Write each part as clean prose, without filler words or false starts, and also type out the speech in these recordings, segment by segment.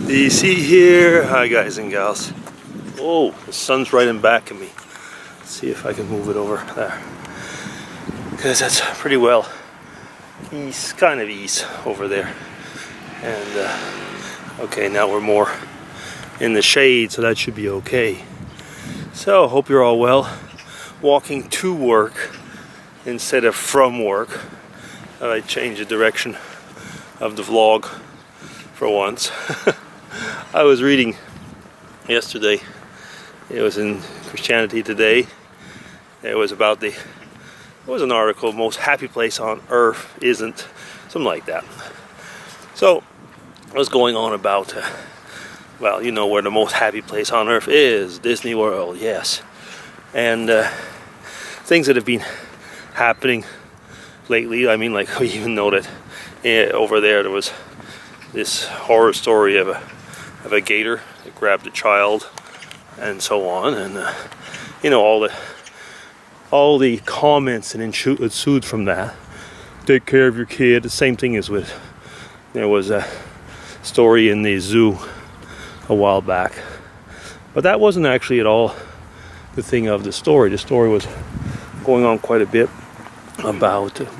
Do you see here? Hi guys and gals. Oh, the sun's right in back of me. Let's see if I can move it over there. Because that's pretty well east, kind of east over there. And okay, now we're more in the shade, so that should be okay. So, hope you're all well. Walking to work instead of from work. I changed the direction of the vlog for once. I was reading yesterday, it was in Christianity Today. It was about it was an article, most happy place on earth isn't, something like that. So it was going on about, well, you know where the most happy place on earth is, Disney World, yes. And things that have been happening lately, I mean, like, we even know that over there was this horror story of a gator that grabbed a child and so on, and you know, all the comments and ensued from that. Take care of your kid. The same thing as with, there was a story in the zoo a while back, but that wasn't actually at all the thing of the story. The story was going on quite a bit about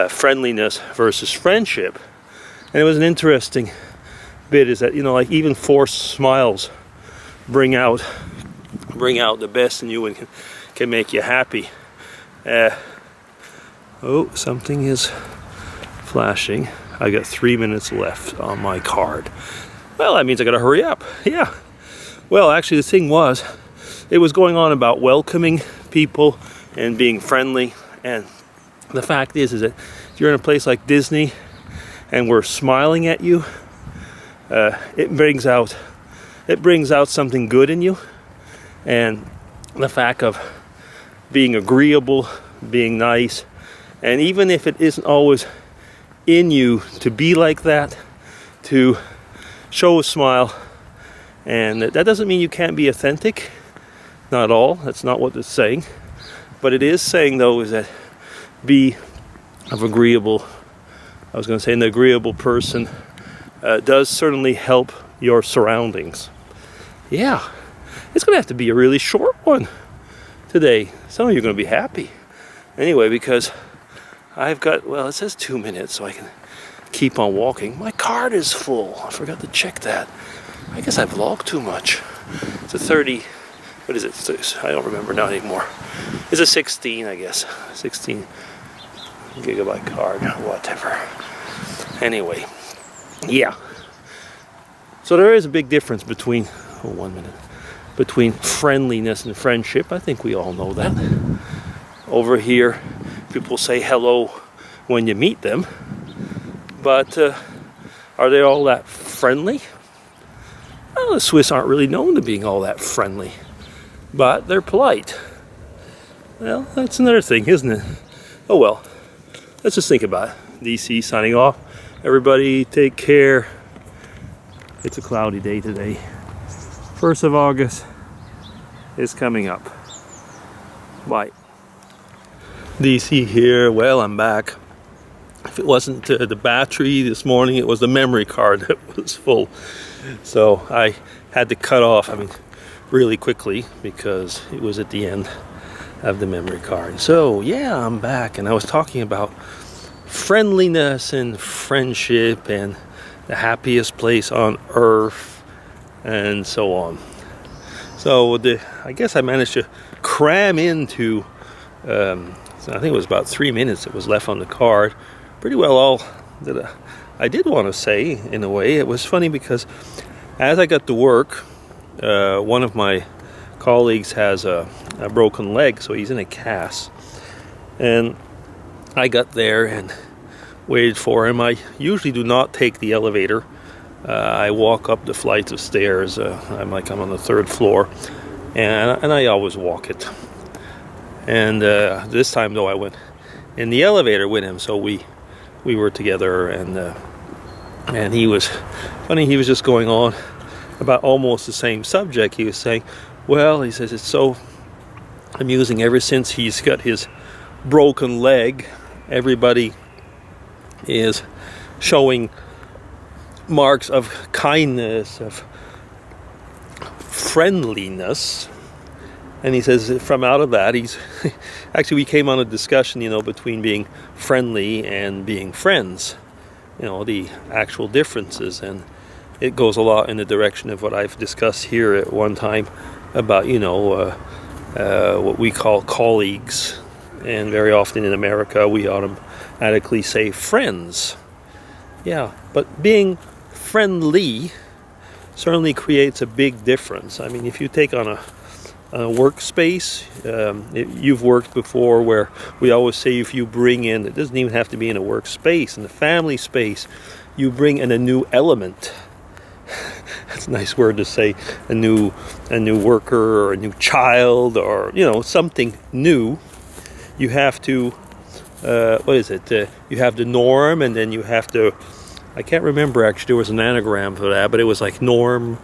friendliness versus friendship. And it was an interesting bit, is that, you know, like, even forced smiles bring out the best in you and can make you happy. Oh, something is flashing. I got 3 minutes left on my card. Well, that means I gotta hurry up. Yeah. Well, actually, the thing was, it was going on about welcoming people and being friendly. And the fact is that if you're in a place like Disney and we're smiling at you, it brings out something good in you. And the fact of being agreeable, being nice, and even if it isn't always in you to be like that, to show a smile. And that doesn't mean you can't be authentic, not at all. That's not what it's saying. But it is saying, though, is that be of agreeable, I was going to say an agreeable person does certainly help your surroundings. Yeah, it's going to have to be a really short one today. Some of you are going to be happy. Anyway, because I've got, well, it says 2 minutes, so I can keep on walking. My card is full. I forgot to check that. I guess I vlog too much. It's a 30, what is it? I don't remember now anymore. It's a 16, I guess. 16 gigabyte card, whatever. Anyway, yeah. So there is a big difference between, between friendliness and friendship. I think we all know that. Over here, people say hello when you meet them. But are they all that friendly? Well, the Swiss aren't really known to being all that friendly, but they're polite. Well, that's another thing, isn't it? Oh well, let's just think about it. DC signing off. Everybody take care. It's a cloudy day today. 1st of August is coming up. Bye. DC here. Well, I'm back. If it wasn't the battery this morning, it was the memory card that was full. So I had to cut off, really quickly, because it was at the end of the memory card. So yeah, I'm back, and I was talking about friendliness and friendship and the happiest place on earth and so on. So I guess I managed to cram into, I think it was about 3 minutes that was left on the card. Pretty well all that I did want to say, in a way. It was funny because as I got to work, one of my colleagues has a broken leg, so he's in a cast. And I got there and waited for him. I usually do not take the elevator. I walk up the flights of stairs. I'm on the 3rd floor, and I always walk it. And this time, though, I went in the elevator with him, so we were together, and he was funny. He was just going on about almost the same subject. He was saying, well, he says, it's so amusing. Ever since he's got his broken leg, everybody is showing marks of kindness, of friendliness. And he says from out of that, he's actually, we came on a discussion, between being friendly and being friends, the actual differences. And it goes a lot in the direction of what I've discussed here at one time about, what we call colleagues. And very often in America, we automatically say friends. Yeah, but being friendly certainly creates a big difference. I mean, if you take on a workspace, you've worked before, where we always say if you bring in, it doesn't even have to be in a workspace, in the family space, you bring in a new element. That's a nice word to say, a new worker or a new child, or something new. You have to you have the norm, and then you have to, I can't remember actually, there was an anagram for that, but it was like norm,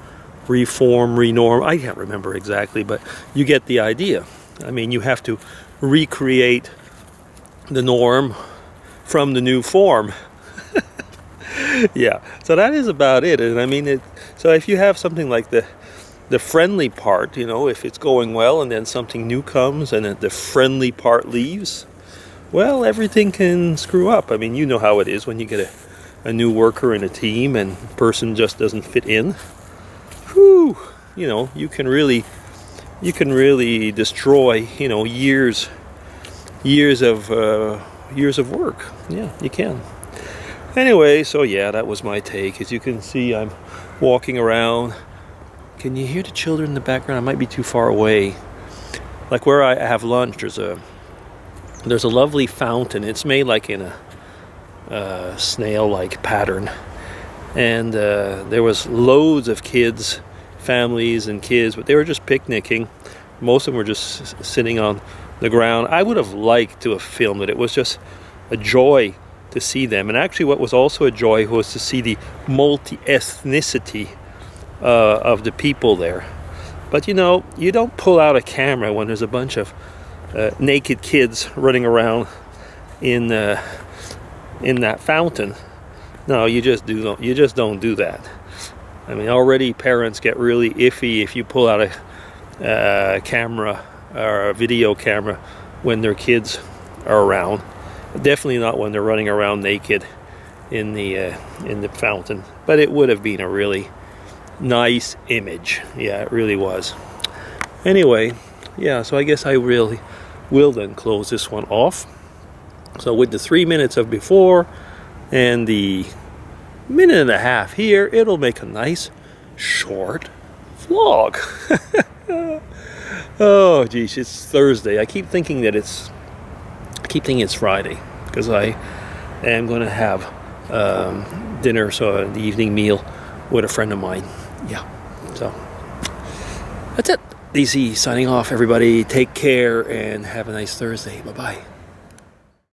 reform, renorm. I can't remember exactly, but you get the idea. I mean, you have to recreate the norm from the new form. Yeah, so that is about it. And I mean, so if you have something like the friendly part, if it's going well and then something new comes and the friendly part leaves, well, everything can screw up. I mean, you know how it is when you get a new worker in a team and the person just doesn't fit in. Whew, you can really destroy, years of work. Yeah, you can. Anyway, so yeah, that was my take. As you can see, I'm walking around. Can you hear the children in the background? I might be too far away. Like where I have lunch, there's a lovely fountain. It's made like in a snail-like pattern. And there was loads of kids, families and kids, but they were just picnicking. Most of them were just sitting on the ground. I would have liked to have filmed it. It was just a joy to see them. And actually what was also a joy was to see the multi-ethnicity of the people there. But you don't pull out a camera when there's a bunch of naked kids running around in that fountain. No, you just don't do that. I mean, already parents get really iffy if you pull out a camera or a video camera when their kids are around. Definitely not when they're running around naked in the fountain. But it would have been a really nice image. Yeah, it really was. Anyway, yeah, so I guess I really will then close this one off. So with the 3 minutes of before and the minute and a half here, it'll make a nice short vlog. Oh geez, it's Thursday. I keep thinking it's Friday, because I am going to have dinner, so the evening meal with a friend of mine. Yeah, so that's it. DC signing off, everybody. Take care and have a nice Thursday. Bye-bye.